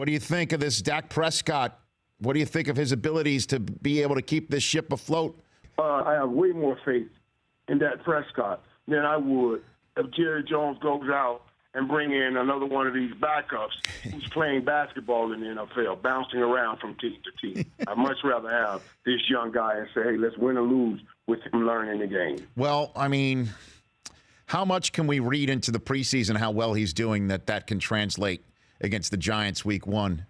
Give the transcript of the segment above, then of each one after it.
What do you think of this Dak Prescott? What do you think of his abilities to be able to keep this ship afloat? I have way more faith in Dak Prescott than I would if Jerry Jones goes out and bring in another one of these backups who's playing basketball in the NFL, bouncing around from team to team. I'd much rather have this young guy and say, hey, let's win or lose with him learning the game. Well, I mean, how much can we read into the preseason how well he's doing that can translate against the Giants week 1,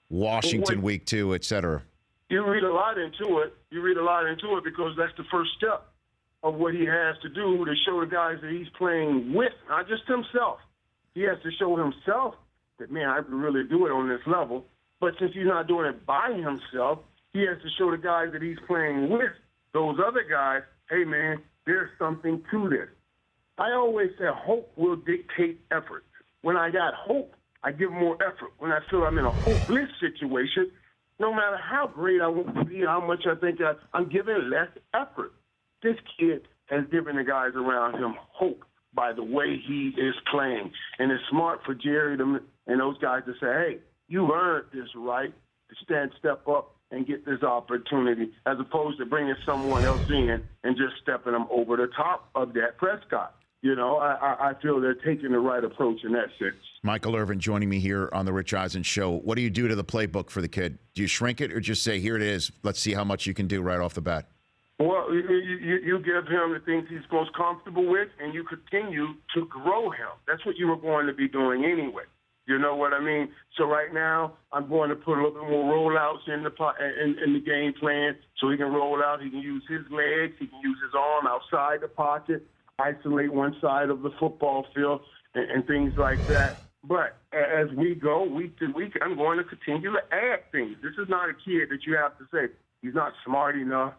Washington week 2, et cetera? You read a lot into it. You read a lot into it because that's the first step of what he has to do to show the guys that he's playing with, not just himself. He has to show himself that, man, I can really do it on this level. But since he's not doing it by himself, he has to show the guys that he's playing with, those other guys, hey, man, there's something to this. I always say hope will dictate effort. When I got hope, I give more effort. When I feel I'm in a hopeless situation, no matter how great I want to be, how much I think I'm giving less effort. This kid has given the guys around him hope by the way he is playing. And it's smart for Jerry and those guys to say, hey, you earned this right to step up and get this opportunity, as opposed to bringing someone else in and just stepping them over the top of Dak Prescott. You know, I feel they're taking the right approach in that sense. Michael Irvin joining me here on the Rich Eisen Show. What do you do to the playbook for the kid? Do you shrink it or just say, here it is, let's see how much you can do right off the bat? Well, you give him the things he's most comfortable with, and you continue to grow him. That's what you were going to be doing anyway. You know what I mean? So right now, I'm going to put a little bit more rollouts in the game plan so he can roll out. He can use his legs. He can use his arm outside the pocket, isolate one side of the football field, and things like that. But as we go week to week, I'm going to continue to add things. This is not a kid that you have to say, he's not smart enough,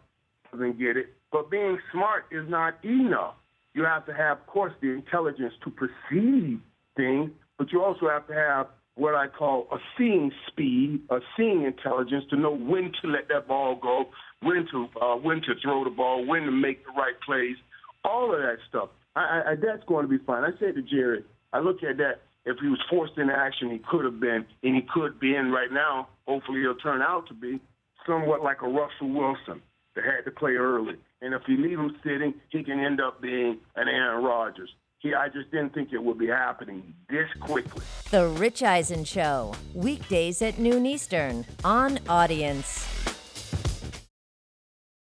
doesn't get it. But being smart is not enough. You have to have, of course, the intelligence to perceive things, but you also have to have what I call a seeing speed, a seeing intelligence to know when to let that ball go, when to throw the ball, when to make the right plays, all of that stuff. That's going to be fine. I said to Jerry, I look at that. If he was forced into action, he could have been, and he could be in right now. Hopefully he'll turn out to be somewhat like a Russell Wilson that had to play early. And if you leave him sitting, he can end up being an Aaron Rodgers. I just didn't think it would be happening this quickly. The Rich Eisen Show, weekdays at noon Eastern on Audience.